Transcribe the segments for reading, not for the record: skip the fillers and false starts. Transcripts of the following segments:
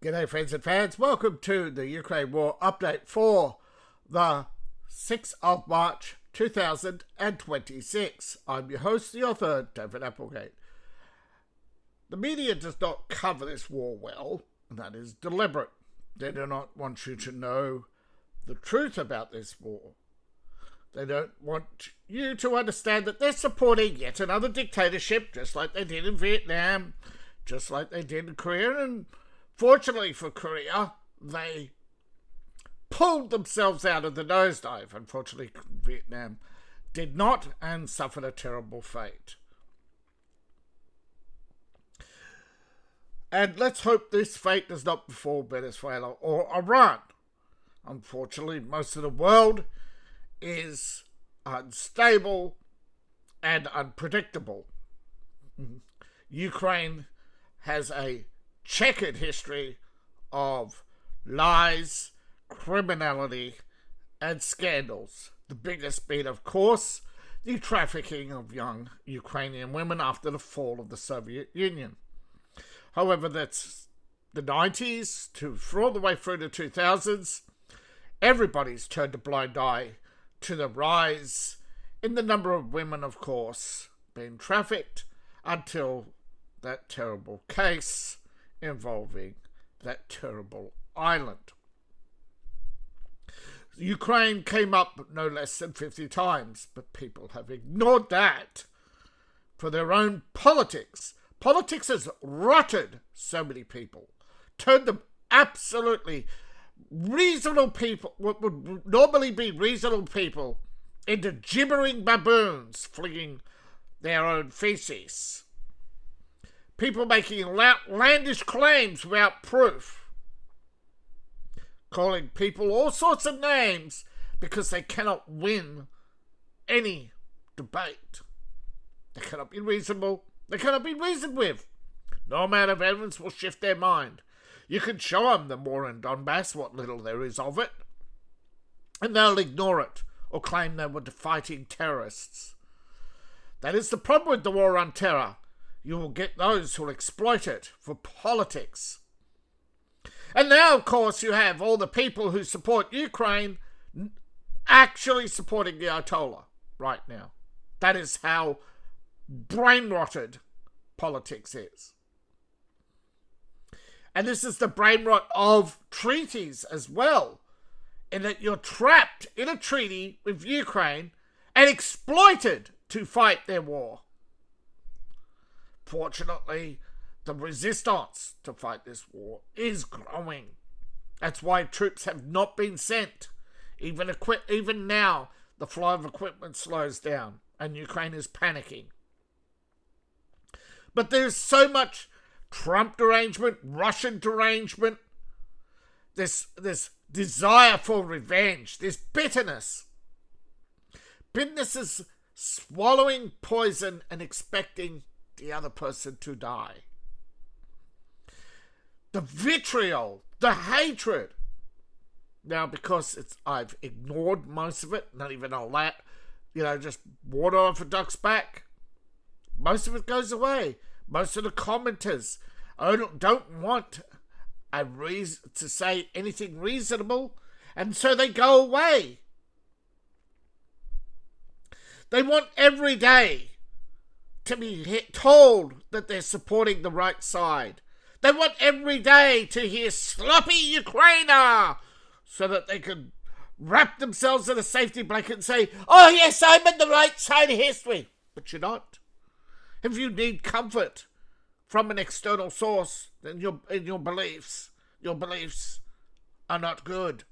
G'day friends and fans, welcome to the Ukraine War update for the 6th of March 2026. I'm your host, the author, David Applegate. The media does not cover this war well, and that is deliberate. They do not want you to know the truth about this war. They don't want you to understand that they're supporting yet another dictatorship, just like they did in Vietnam, just like they did in Korea, and fortunately for Korea, they pulled themselves out of the nosedive. Unfortunately, Vietnam did not and suffered a terrible fate. And let's hope this fate does not befall Venezuela or Iran. Unfortunately, most of the world is unstable and unpredictable. Ukraine has a checkered history of lies, criminality, and scandals. The biggest being, of course, the trafficking of young Ukrainian women after the fall of the Soviet Union. However, that's the 90s all the way through the 2000s. Everybody's turned a blind eye to the rise in the number of women, of course, being trafficked until that terrible case involving that terrible island. Ukraine came up no less than 50 times, but people have ignored that for their own politics. Politics has rotted so many people, turned them absolutely reasonable people, what would normally be reasonable people, into gibbering baboons flinging their own feces. People making outlandish claims without proof, calling people all sorts of names because they cannot win any debate. They cannot be reasonable. They cannot be reasoned with. No amount of evidence will shift their mind. You can show them the war in Donbass, what little there is of it, and they'll ignore it or claim they were fighting terrorists. That is the problem with the war on terror. You will get those who will exploit it for politics. And now, of course, you have all the people who support Ukraine actually supporting the Ayatollah right now. That is how brain-rotted politics is. And this is the brain rot of treaties as well, in that you're trapped in a treaty with Ukraine and exploited to fight their war. Fortunately, the resistance to fight this war is growing. That's why troops have not been sent. Even now, the flow of equipment slows down and Ukraine is panicking. But there's so much Trump derangement, Russian derangement, this desire for revenge, this bitterness. Bitterness is swallowing poison and expecting the other person to die. The vitriol, the hatred. Now, because I've ignored most of it, not even all that, just water off a duck's back, most of it goes away. Most of the commenters don't want a reason to say anything reasonable, and so they go away. They want every day to be told that they're supporting the right side. They want every day to hear sloppy Ukrainer so that they can wrap themselves in a safety blanket and say, oh yes, I'm on the right side of history. But you're not. If you need comfort from an external source, then your beliefs are not good.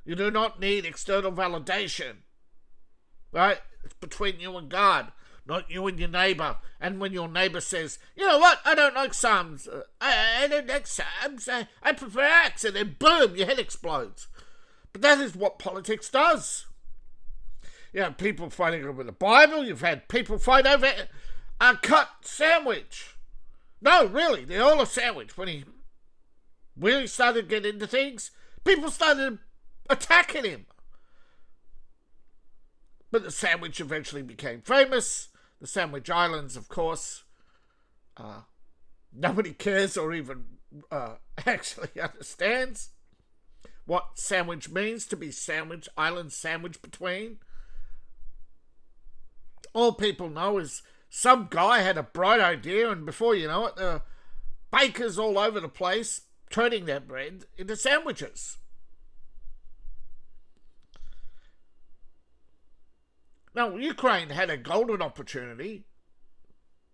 You do not need external validation. Right? It's between you and God, not you and your neighbor. And when your neighbor says, you know what, I don't like Psalms, I don't like Psalms, I prefer Acts, and then boom, your head explodes. But that is what politics does. You have people fighting over the Bible, you've had people fight over a cut sandwich. No, really, the Ola sandwich, when he really started to get into things, people started attacking him. But the sandwich eventually became famous. The Sandwich Islands, of course. Nobody cares or even actually understands what sandwich means, to be sandwich, island sandwich between. All people know is some guy had a bright idea, and before you know it, there are bakers all over the place turning their bread into sandwiches. Now, Ukraine had a golden opportunity,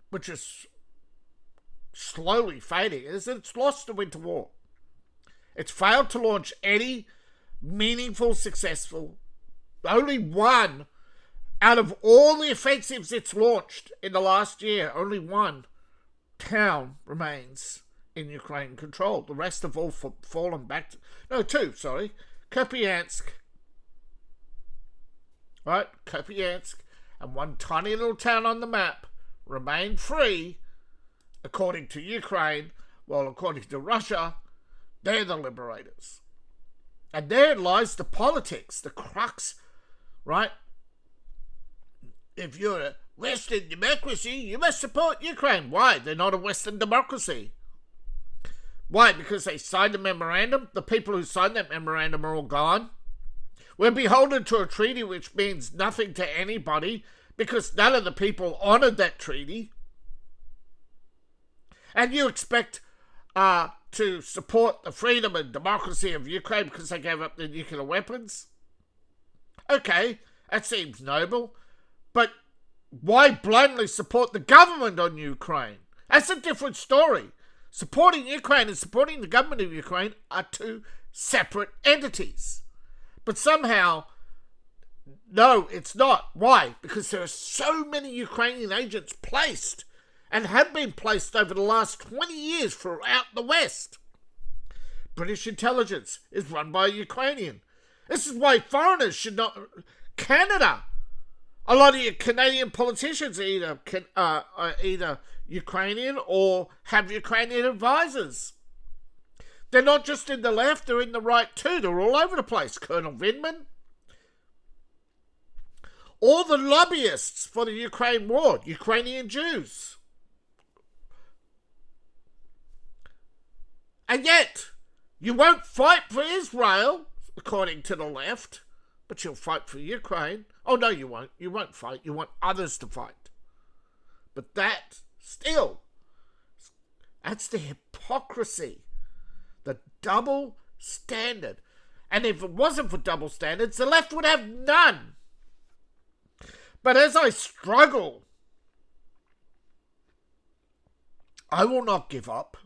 which is slowly fading, is that it's lost the winter war. It's failed to launch any meaningful, successful, only one out of all the offensives it's launched in the last year, only one town remains in Ukraine control. The rest have all fallen back to... No, two, sorry. Kupiansk. Right? Kupiansk and one tiny little town on the map remain free, according to Ukraine, while according to Russia, they're the liberators. And there lies the politics, the crux, right? If you're a Western democracy, you must support Ukraine. Why? They're not a Western democracy. Why? Because they signed a memorandum. The people who signed that memorandum are all gone. We're beholden to a treaty which means nothing to anybody because none of the people honoured that treaty. And you expect to support the freedom and democracy of Ukraine because they gave up their nuclear weapons? Okay, that seems noble. But why blindly support the government on Ukraine? That's a different story. Supporting Ukraine and supporting the government of Ukraine are two separate entities. But somehow, no, it's not. Why? Because there are so many Ukrainian agents placed and have been placed over the last 20 years throughout the West. British intelligence is run by a Ukrainian. This is why foreigners should not... Canada. A lot of your Canadian politicians are either Ukrainian or have Ukrainian advisors. They're not just in the left, they're in the right too. They're all over the place. Colonel Vindman. All the lobbyists for the Ukraine war, Ukrainian Jews. And yet, you won't fight for Israel, according to the left, but you'll fight for Ukraine. Oh, no, you won't. You won't fight. You want others to fight. But that, still, that's the hypocrisy. The double standard. And if it wasn't for double standards, the left would have none. But as I struggle, I will not give up.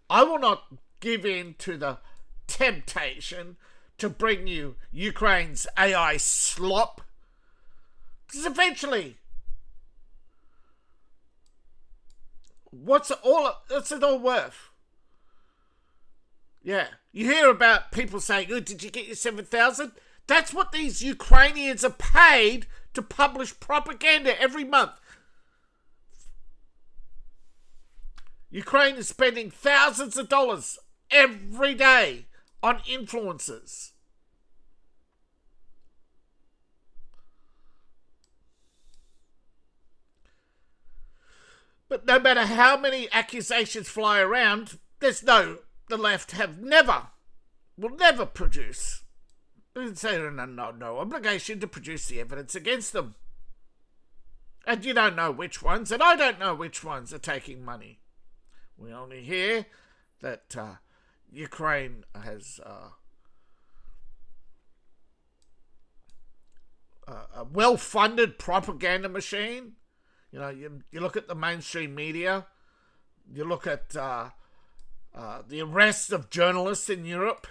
I will not give in to the temptation to bring you Ukraine's AI slop. Because eventually, what's it all worth? Yeah, you hear about people saying, oh, did you get your 7,000? That's what these Ukrainians are paid to publish propaganda every month. Ukraine is spending thousands of dollars every day on influencers. But no matter how many accusations fly around, the left will never produce. They say no obligation to produce the evidence against them. And you don't know which ones, and I don't know which ones are taking money. We only hear that Ukraine has a well-funded propaganda machine. You know, you look at the mainstream media, you look at the arrests of journalists in Europe,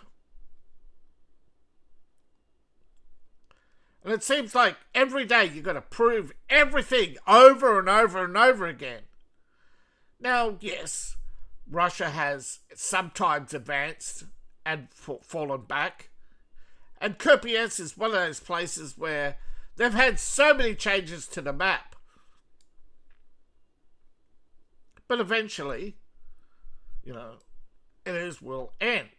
and it seems like every day you've got to prove everything over and over and over again. Now, yes, Russia has sometimes advanced and fallen back, and Kupiansk is one of those places where they've had so many changes to the map. But eventually, it will end.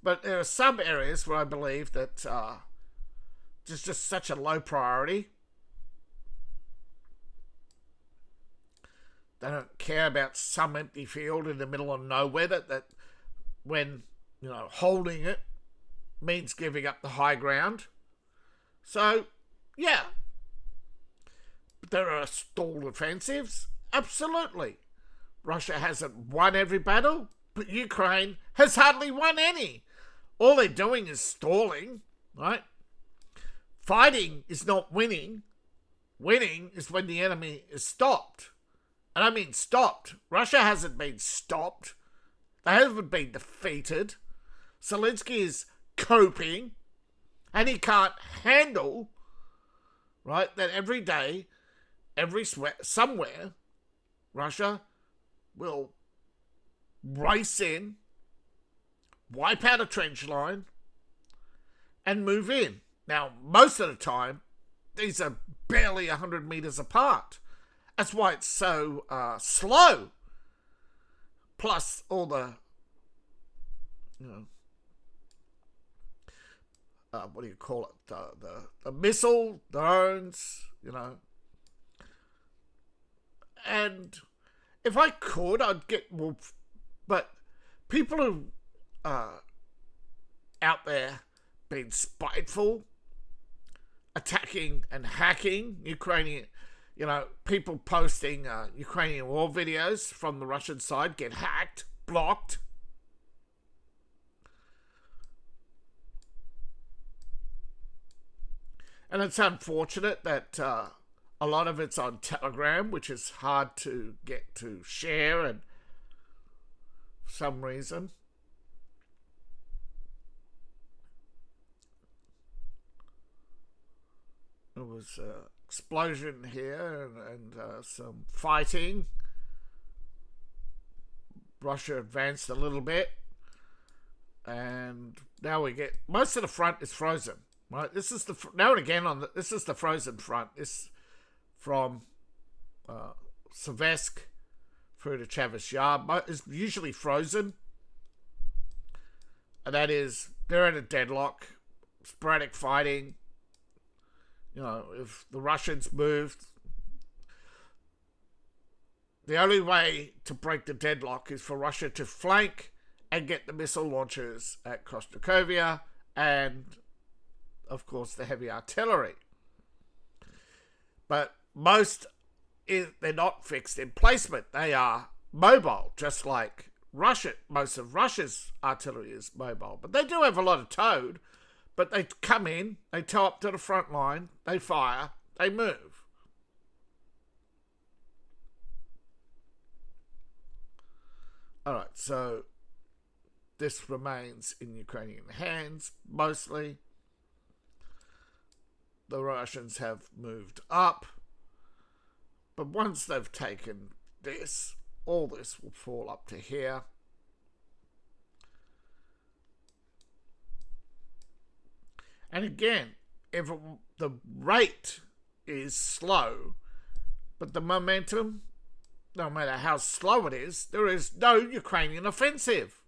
But there are some areas where I believe that there's just such a low priority They don't care about some empty field in the middle of nowhere that when, holding it means giving up the high ground. So, yeah. There are stalled offensives. Absolutely. Russia hasn't won every battle, but Ukraine has hardly won any. All they're doing is stalling, right? Fighting is not winning. Winning is when the enemy is stopped. And I mean stopped. Russia hasn't been stopped. They haven't been defeated. Zelensky is coping, and he can't handle, right, that every day, somewhere, Russia will race in, wipe out a trench line, and move in. Now, most of the time, these are barely 100 meters apart. That's why it's so slow. Plus all the, what do you call it? The missile drones, And if I could, I'd get more. But people who are out there being spiteful, attacking and hacking Ukrainian, people posting Ukrainian war videos from the Russian side get hacked, blocked. And it's unfortunate that a lot of it's on Telegram, which is hard to get to share, and for some reason. There was an explosion here and some fighting. Russia advanced a little bit. And now we get... Most of the front is frozen. Right? This is the... Now and again, this is the frozen front. This from Seversk through to Chavez Yar is usually frozen. And that is... They're at a deadlock. Sporadic fighting. If the Russians moved, the only way to break the deadlock is for Russia to flank and get the missile launchers at Krostokovia and, of course, the heavy artillery. But they're not fixed in placement. They are mobile, just like Russia. Most of Russia's artillery is mobile. But they do have a lot of towed. But they come in, they tow up to the front line, they fire, they move. Alright, so this remains in Ukrainian hands, mostly. The Russians have moved up. But once they've taken this, all this will fall up to here. And again, if the rate is slow, but the momentum, no matter how slow it is, there is no Ukrainian offensive.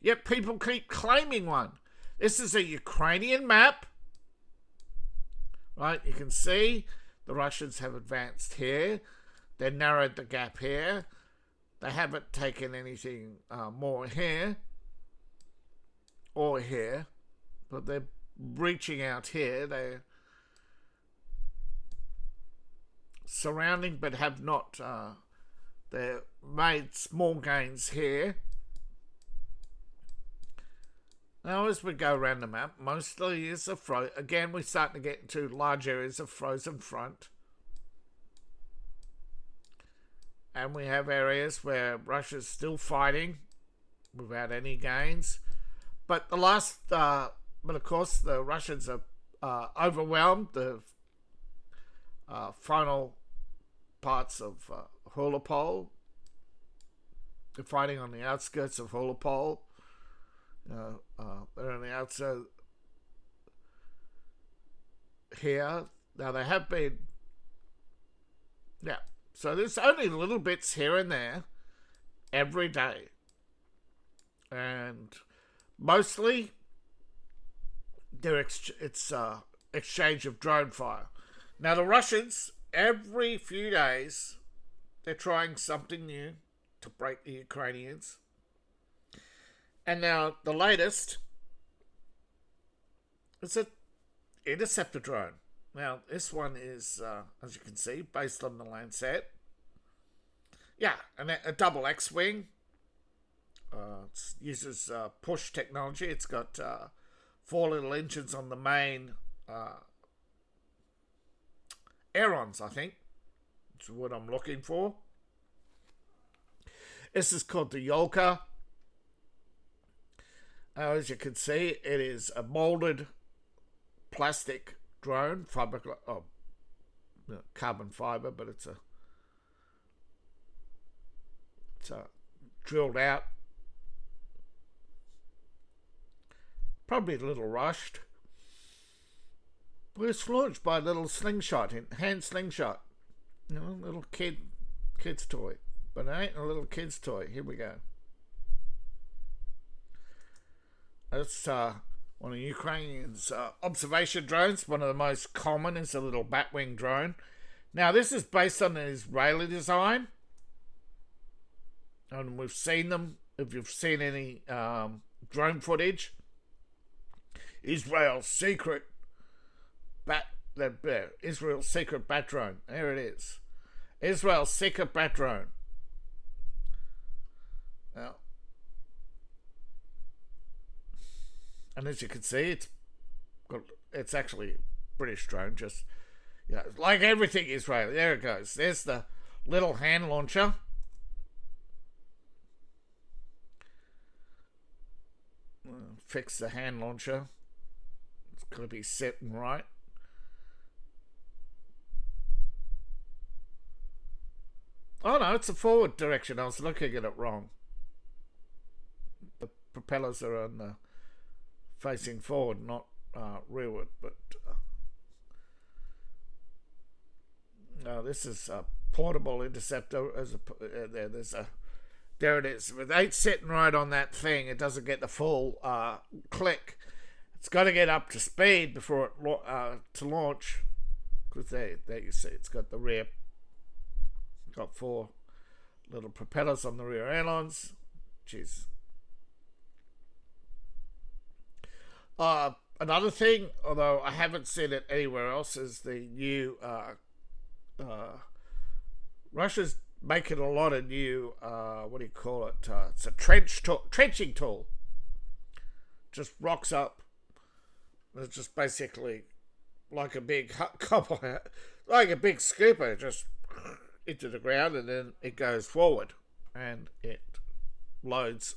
Yet people keep claiming one. This is a Ukrainian map. Right, you can see the Russians have advanced here. They narrowed the gap here. They haven't taken anything more here or here, but they're reaching out here. They're surrounding but have not they've made small gains here. Now as we go around the map, mostly is again we're starting to get into large areas of frozen front, and we have areas where Russia's still fighting without any gains. But the last but of course, the Russians are overwhelmed. The final parts of Holopol. They're fighting on the outskirts of Holopol. They're on the outside here. Now, they have been... Yeah. So there's only little bits here and there every day. And mostly... it's exchange of drone fire. Now the Russians, every few days, they're trying something new to break the Ukrainians. And now the latest is an interceptor drone. Now this one is, as you can see, based on the Lancet. Yeah, and a double X-wing. It uses push technology. It's got 4 little engines on the main aerons, I think. That's what I'm looking for. This is called the Yolka. As you can see, it is a molded plastic drone, carbon fiber, but it's a drilled out. Probably a little rushed. It's launched by a little slingshot, hand slingshot. Little kid's toy. But it ain't a little kid's toy. Here we go. That's one of Ukrainians' observation drones. One of the most common is a little batwing drone. Now, this is based on an Israeli design. And we've seen them. If you've seen any drone footage, Israel's secret bat drone. There it is. Israel's secret bat drone. Now, and as you can see, it's actually a British drone. Just like everything Israeli. There it goes. There's the little hand launcher. Fix the hand launcher. It's got to be set and right. Oh no, it's a forward direction. I was looking at it wrong. The propellers are on the facing forward, not rearward. But no, this is a portable interceptor. There it is. With 8 sitting right on that thing, it doesn't get the full click. It's got to get up to speed before it to launch. Because there you see, it's got the rear. Got 4 little propellers on the rear ailerons. Jeez. Another thing, although I haven't seen it anywhere else, is the new Russia's making a lot of new it's a trenching tool. Just rocks up. It's just basically like a big like a big scooper, just into the ground, and then it goes forward and it loads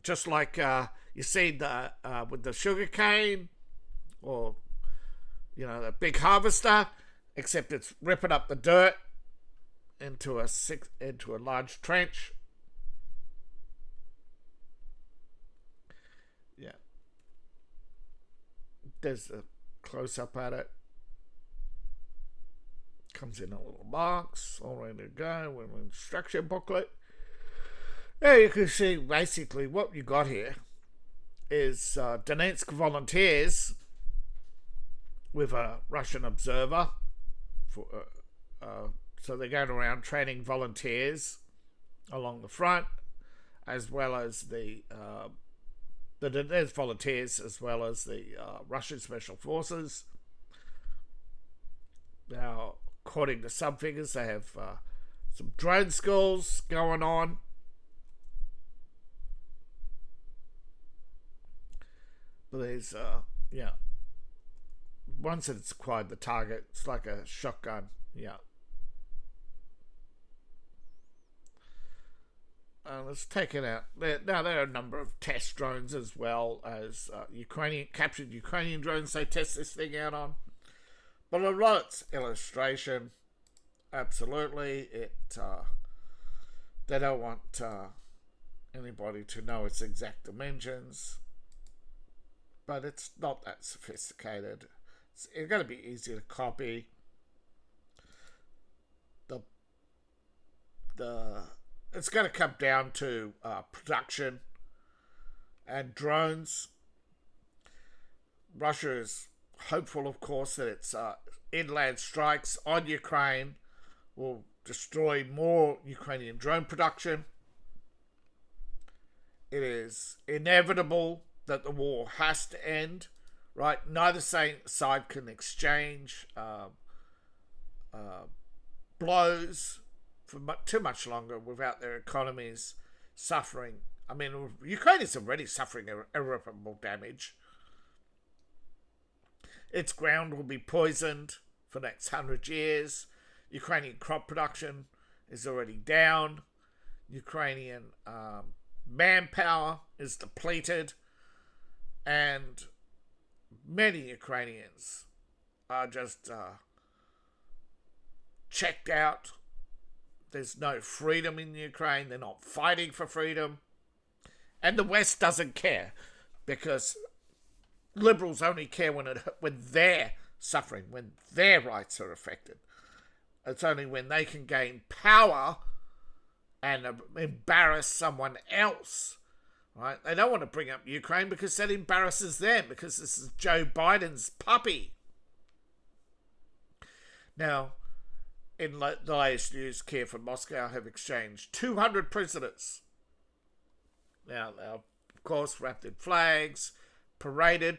just like you see the with the sugar cane, or the big harvester, except it's ripping up the dirt into a large trench. Yeah, there's a close up at it. Comes in a little box, all ready to go with an instruction booklet. There you can see basically what you got here is Donetsk volunteers with a Russian observer. So they're going around training volunteers along the front, as well as the Donetsk volunteers, as well as the Russian Special Forces. Now, according to some figures, they have some drone schools going on. But there's, once it's acquired the target, it's like a shotgun. Yeah. Let's take it out. Now, there are a number of test drones as well as captured Ukrainian drones they test this thing out on. But a lot's illustration. Absolutely. They don't want anybody to know its exact dimensions. But it's not that sophisticated. It's going to be easy to copy. It's going to come down to production and drones. Russia is hopeful, of course, that its inland strikes on Ukraine will destroy more Ukrainian drone production. It is inevitable that the war has to end, right? Neither side can exchange blows for too much longer without their economies suffering. I mean, Ukraine is already suffering irreparable damage. Its ground will be poisoned for the next 100 years. Ukrainian crop production is already down. Ukrainian manpower is depleted. And many Ukrainians are just checked out. There's no freedom in Ukraine. They're not fighting for freedom. And the West doesn't care, because liberals only care when they're suffering, when their rights are affected. It's only when they can gain power and embarrass someone else, right? They don't want to bring up Ukraine because that embarrasses them, because this is Joe Biden's puppy. Now, in the latest news, Kiev and Moscow have exchanged 200 prisoners. Now, of course, wrapped in flags, paraded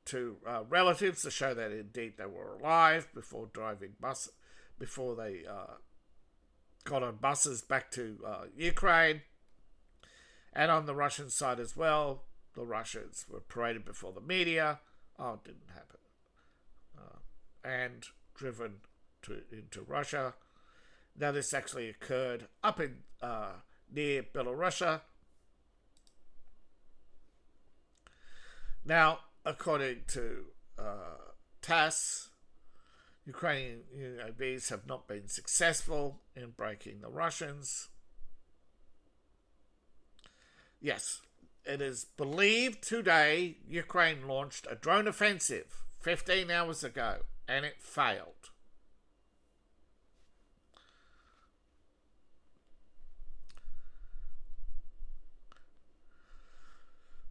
to relatives to show that indeed they were alive before they got on buses back to Ukraine. And on the Russian side as well, the Russians were paraded before the media. Oh, it didn't happen. And driven into Russia. Now, this actually occurred up in near Belarus. Now, according to TASS, Ukrainian UAVs have not been successful in breaking the Russians. Yes, it is believed today Ukraine launched a drone offensive 15 hours ago, and it failed.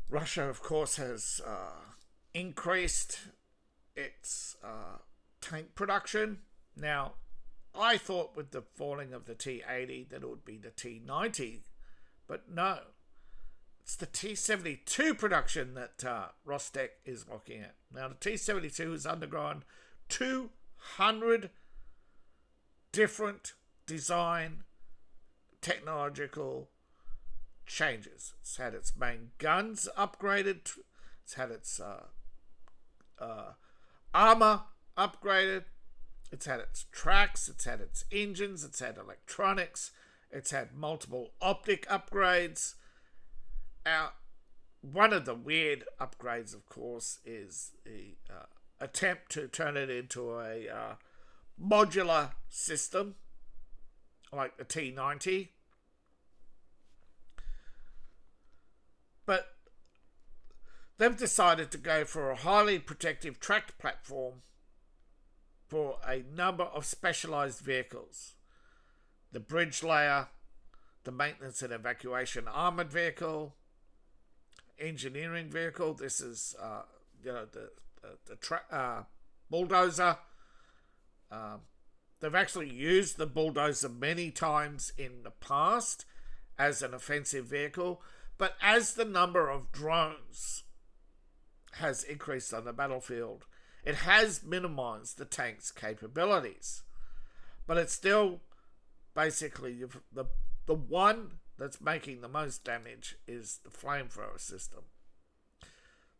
Russia, of course, has increased its tank production. Now, I thought with the falling of the T-80 that it would be the T-90, but no. It's the T-72 production that Rostec is looking at. Now, the T-72 has undergone 200 different design technological changes. It's had its main guns upgraded. It's had its armor upgraded. It's had its tracks. It's had its engines. It's had electronics. It's had multiple optic upgrades. One of the weird upgrades, of course, is the attempt to turn it into a modular system like the T-90. But they've decided to go for a highly protective tracked platform for a number of specialized vehicles. The bridge layer, the maintenance and evacuation armored vehicle, engineering vehicle. This is, the bulldozer. They've actually used the bulldozer many times in the past as an offensive vehicle. But as the number of drones has increased on the battlefield, it has minimized the tank's capabilities. But it's still basically the one that's making the most damage is the flamethrower system.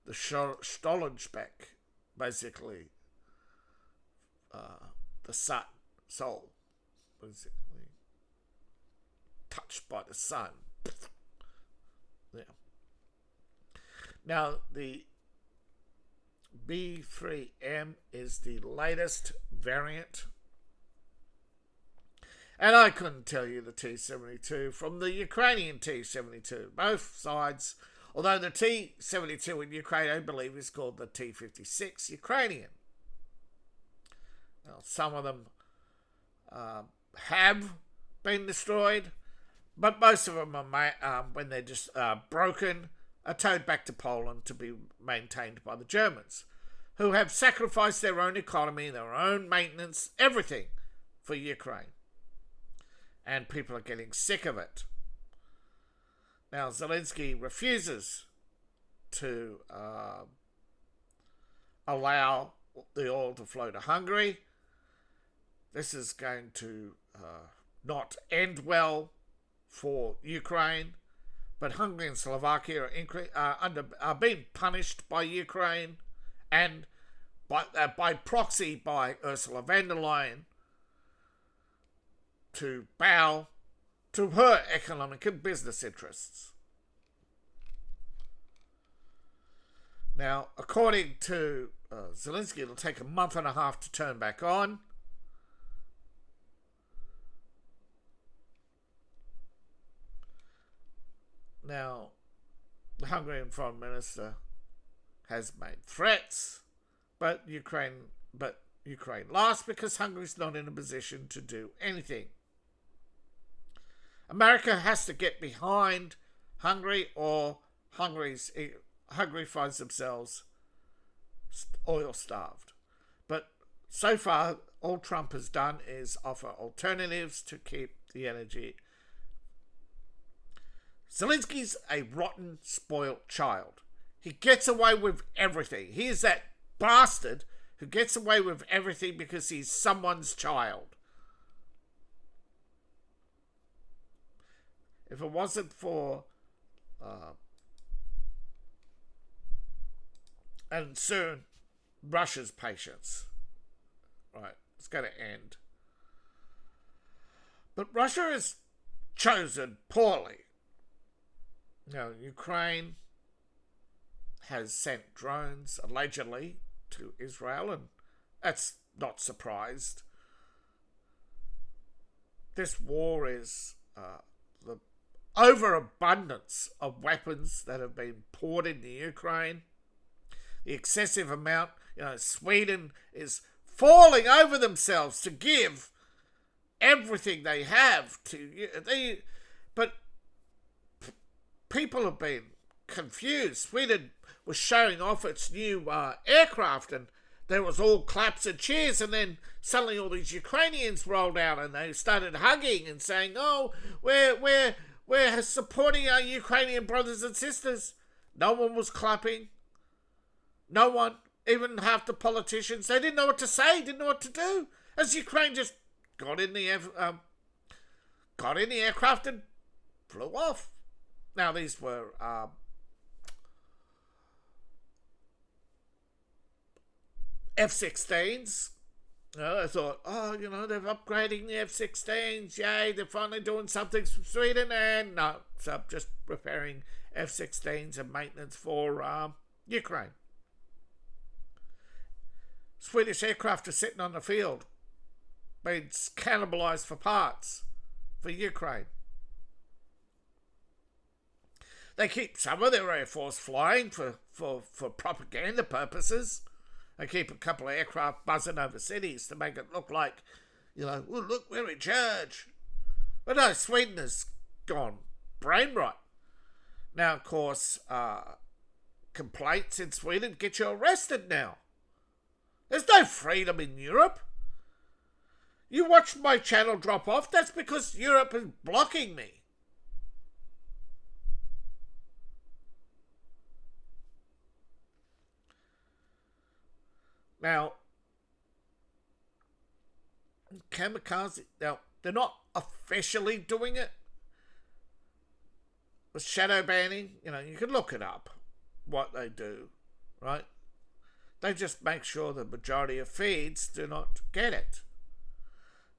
The Stollenbeck, basically, the soul, basically, touched by the sun. Yeah. Now, the B3M is the latest variant. And I couldn't tell you the T-72 from the Ukrainian T-72. Both sides, although the T-72 in Ukraine, I believe, is called the T-56 Ukrainian. Now, some of them have been destroyed, but most of them are, when they're just broken, are towed back to Poland to be maintained by the Germans, who have sacrificed their own economy, their own maintenance, everything for Ukraine. and people are getting sick of it. Now, Zelensky refuses to allow the oil to flow to Hungary. This is going to not end well for Ukraine, but Hungary and Slovakia are being punished by Ukraine and by proxy by Ursula von der Leyen to bow to her economic and business interests. Now, according to Zelensky, it'll take a month and a half to turn back on. Now, the Hungarian Foreign Minister has made threats, but Ukraine lost because Hungary's not in a position to do anything. America has to get behind Hungary, or Hungary finds themselves oil starved. But so far, all Trump has done is offer alternatives to keep the energy. Zelensky's a rotten, spoiled child. He gets away with everything. He is that bastard who gets away with everything because he's someone's child. If it wasn't for and soon Russia's patience, right, it's going to end. But Russia has chosen poorly. Now, Ukraine has sent drones, allegedly, to Israel, and that's not surprised. This war is the overabundance of weapons that have been poured into Ukraine. The excessive amount, Sweden is falling over themselves to give everything they have to. But people have been confused. Sweden was showing off its new aircraft, and there was all claps and cheers, and then suddenly all these Ukrainians rolled out and they started hugging and saying, "Oh, we're supporting our Ukrainian brothers and sisters." No one was clapping. No one, even half the politicians, they didn't know what to say, didn't know what to do, as Ukraine just got in the aircraft and flew off. Now, these were F-16s. I thought, they're upgrading the F-16s. Yay, they're finally doing something for Sweden. And no, so just repairing F-16s and maintenance for Ukraine. Swedish aircraft are sitting on the field, being cannibalized for parts for Ukraine. They keep some of their Air Force flying for propaganda purposes. They keep a couple of aircraft buzzing over cities to make it look like, well, look, we're in charge. But no, Sweden has gone brain rot. Now, of course, complaints in Sweden get you arrested now. There's no freedom in Europe. You watch my channel drop off, that's because Europe is blocking me. Now, kamikaze, now, they're not officially doing it. With shadow banning, you can look it up, what they do, right? They just make sure the majority of feeds do not get it.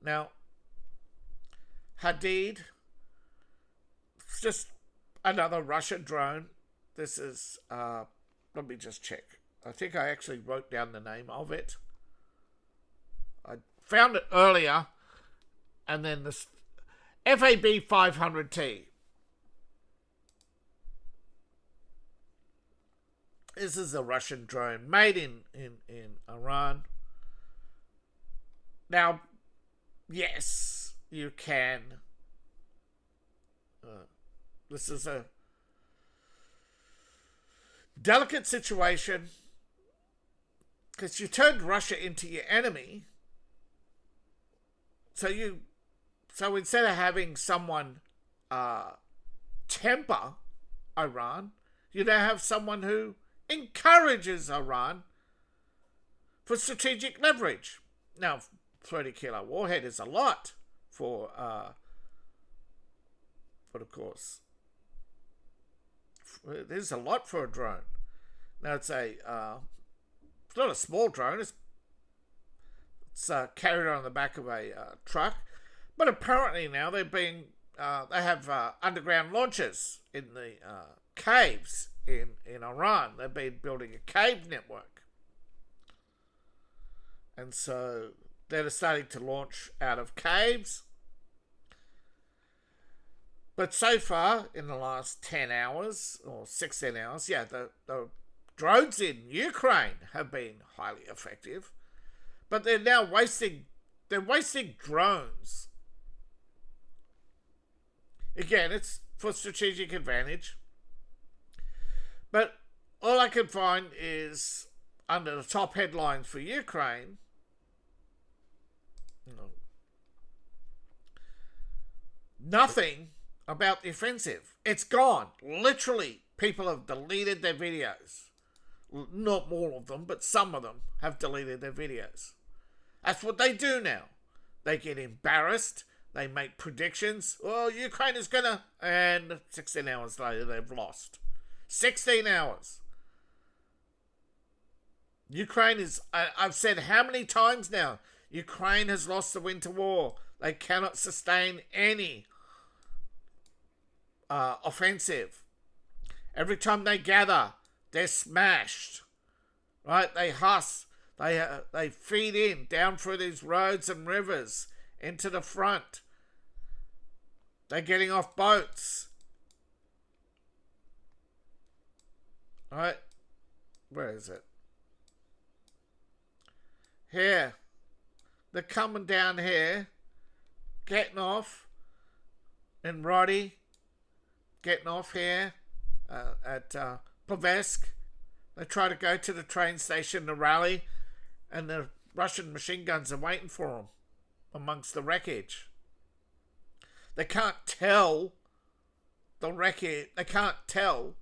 Now, Hadid, it's just another Russian drone. This is, let me just check. I think I actually wrote down the name of it. I found it earlier, and then this FAB 500T. This is a Russian drone made in Iran. Now, yes, you can. This is a delicate situation because you turned Russia into your enemy. So you So instead of having someone temper Iran, you now have someone who encourages Iran for strategic leverage. Now, 30 kilo warhead is a lot for, but of course, there's a lot for a drone. Now it's it's not a small drone. It's carried on the back of a truck, but apparently now they have underground launchers in the caves in Iran. They've been building a cave network, and so they're starting to launch out of caves. But so far, in the last 10 hours or 16 hours, the drones in Ukraine have been highly effective. But they're now wasting drones. Again, it's for strategic advantage. But all I can find is under the top headlines for Ukraine, nothing about the offensive. It's gone. Literally, people have deleted their videos. Not all of them, but some of them have deleted their videos. That's what they do now. They get embarrassed. They make predictions. Oh, Ukraine is gonna... And 16 hours later, they've lost. 16 hours. Ukraine is... I've said how many times now? Ukraine has lost the winter war. They cannot sustain any offensive. Every time they gather, they're smashed. Right? They huss. They feed in down through these roads and rivers into the front. They're getting off boats. Right? Where is it? Here. They're coming down here. Getting off. In Roddy. Getting off here. At Plovetsk. They try to go to the train station to rally. And the Russian machine guns are waiting for them. Amongst the wreckage. They can't tell the wreckage. They can't tell.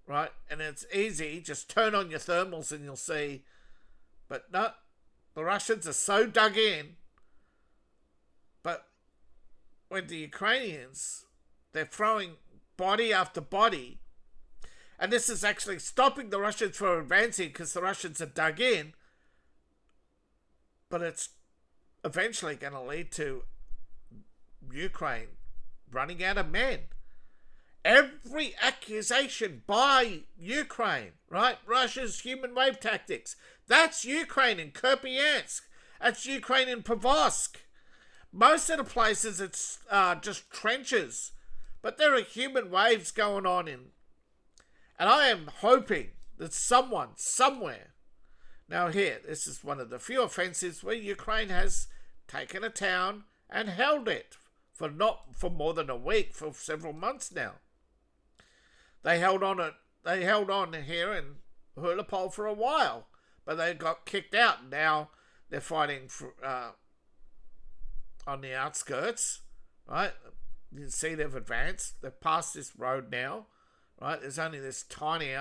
Right? And it's easy. Just turn on your thermals and you'll see. But no. The Russians are so dug in. But when the Ukrainians, they're throwing body after body. And this is actually stopping the Russians from advancing because the Russians are dug in. But it's eventually going to lead to Ukraine running out of men. Every accusation by Ukraine, right? Russia's human wave tactics. That's Ukraine in Kupiansk. That's Ukraine in Plovetsk. Most of the places it's just trenches. But there are human waves going on in. And I am hoping that someone, somewhere. Now here, this is one of the few offensives where Ukraine has taken a town and held it for more than a week, for several months now. They held on here in Mariupol for a while, but they got kicked out. Now they're fighting on the outskirts, right? You can see they've advanced. They've passed this road now, right? There's only this tiny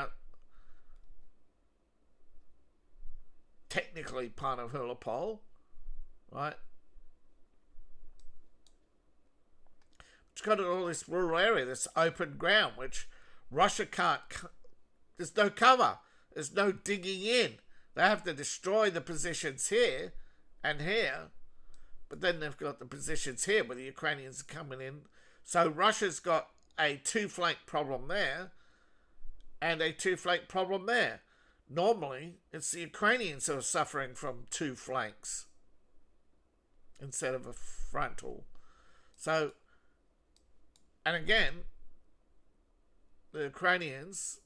technically part of Mariupol, right? It's got all this rural area, this open ground, which Russia can't. There's no cover. There's no digging in. They have to destroy the positions here and here. But then they've got the positions here where the Ukrainians are coming in. So Russia's got a two-flank problem there and a two-flank problem there. Normally, it's the Ukrainians who are suffering from two flanks instead of a frontal. So, and again, the Ukrainians,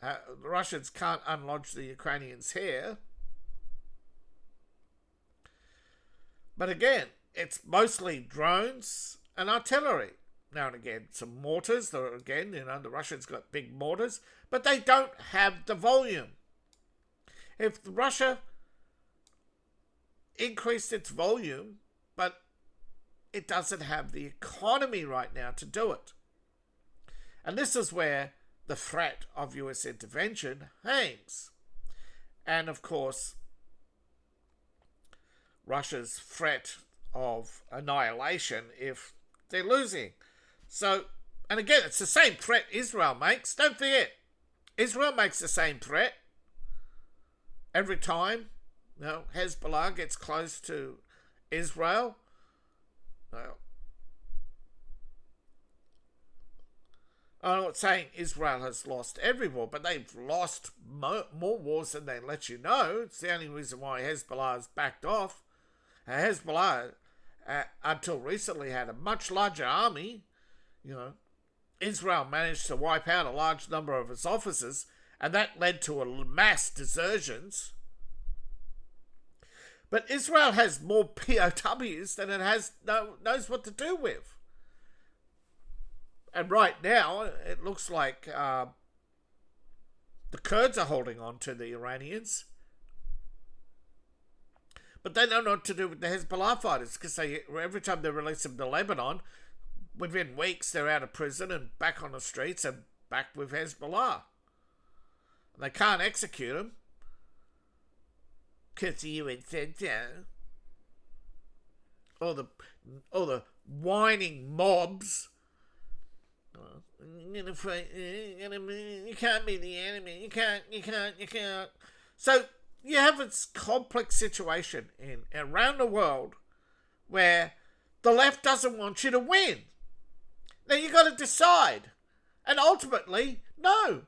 the Russians can't unlodge the Ukrainians here. But again, it's mostly drones and artillery. Now and again, some mortars. Again, the Russians got big mortars, but they don't have the volume. If Russia increased its volume, but it doesn't have the economy right now to do it. And this is where the threat of US intervention hangs. And of course, Russia's threat of annihilation if they're losing. So, and again, it's the same threat Israel makes. Don't forget, Israel makes the same threat every time Hezbollah gets close to Israel. Well, I'm not saying Israel has lost every war, but they've lost more wars than they let you know. It's the only reason why Hezbollah has backed off. Hezbollah, until recently, had a much larger army. Israel managed to wipe out a large number of its officers, and that led to a mass desertions. But Israel has more POWs than it knows what to do with. And right now, it looks like the Kurds are holding on to the Iranians. But they don't know what to do with the Hezbollah fighters, because every time they release them to Lebanon, within weeks they're out of prison and back on the streets and back with Hezbollah. And they can't execute them because the UN said so. All the whining mobs. You can't be the enemy. You can't. So you have this complex situation around the world where the left doesn't want you to win. Now you got to decide. And ultimately, no.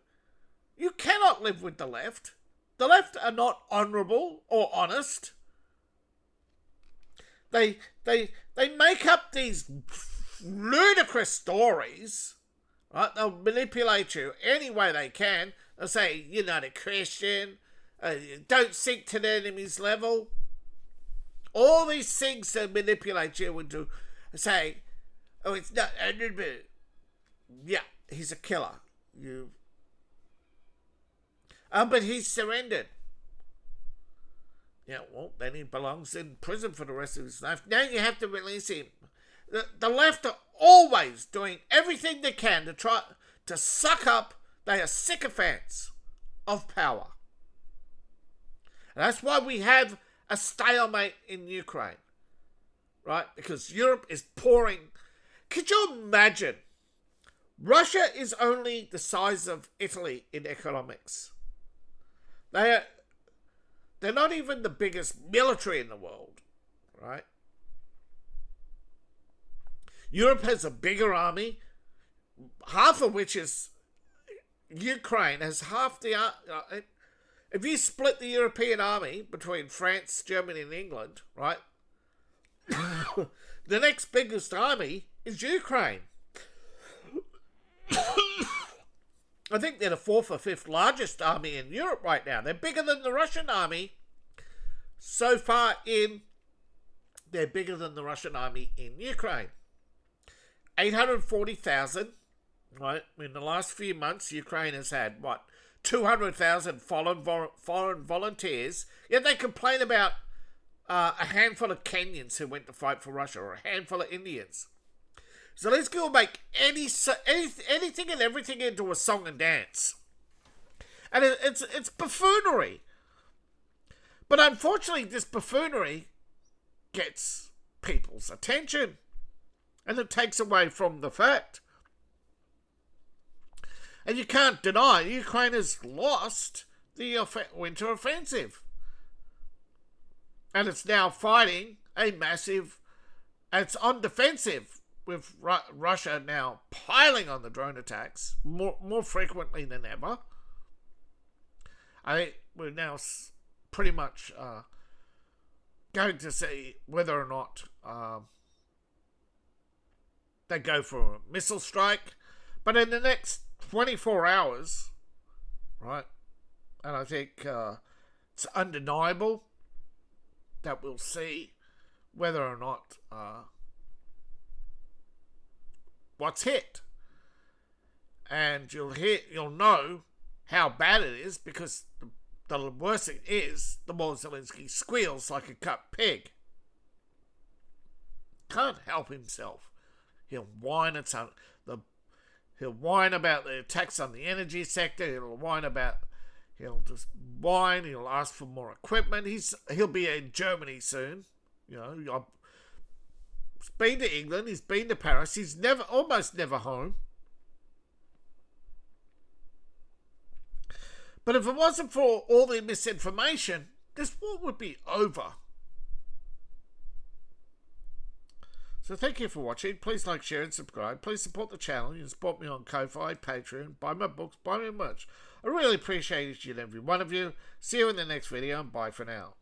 You cannot live with the left. The left are not honourable or honest. They make up these ludicrous stories. Right? They'll manipulate you any way they can. They'll say, you're not a Christian. Don't sink to the enemy's level. All these things that manipulate you into saying, oh, it's not 100%. Yeah, he's a killer. But he's surrendered. Yeah, well, then he belongs in prison for the rest of his life. Now you have to release him. The left are always doing everything they can to try to suck up. They are sycophants of power. And that's why we have a stalemate in Ukraine. Right? Because Europe is pouring. Could you imagine? Russia is only the size of Italy in economics. They're not even the biggest military in the world, right? Europe has a bigger army, half of which is Ukraine has half the. If you split the European army between France, Germany, and England, right? The next biggest army is Ukraine. I think they're the fourth or fifth largest army in Europe right now. They're bigger than the Russian army. So far they're bigger than the Russian army in Ukraine. 840,000, right? In the last few months, Ukraine has had, 200,000 foreign volunteers. Yet they complain about a handful of Kenyans who went to fight for Russia, or a handful of Indians. So let's go make anything and everything into a song and dance. And it's buffoonery. But unfortunately, this buffoonery gets people's attention. And it takes away from the fact. And you can't deny Ukraine has lost the winter offensive. And it's now fighting a massive... It's on defensive, with Russia now piling on the drone attacks more frequently than ever. I think we're now pretty much going to see whether or not they go for a missile strike. But in the next 24 hours, right, and I think it's undeniable that we'll see whether or not what's hit. And you'll know how bad it is, because the worse it is, the more Zelensky squeals like a cut pig. can't help himself. He'll whine at he'll whine about the attacks on the energy sector. He'll just whine. He'll ask for more equipment. He'll be in Germany soon. You know, he's been to England. He's been to Paris. He's almost never home. But if it wasn't for all the misinformation, this war would be over. So thank you for watching. Please like, share and subscribe. Please support the channel. You can support me on Ko-Fi, Patreon, buy my books, buy my merch. I really appreciate each and every one of you. See you in the next video and bye for now.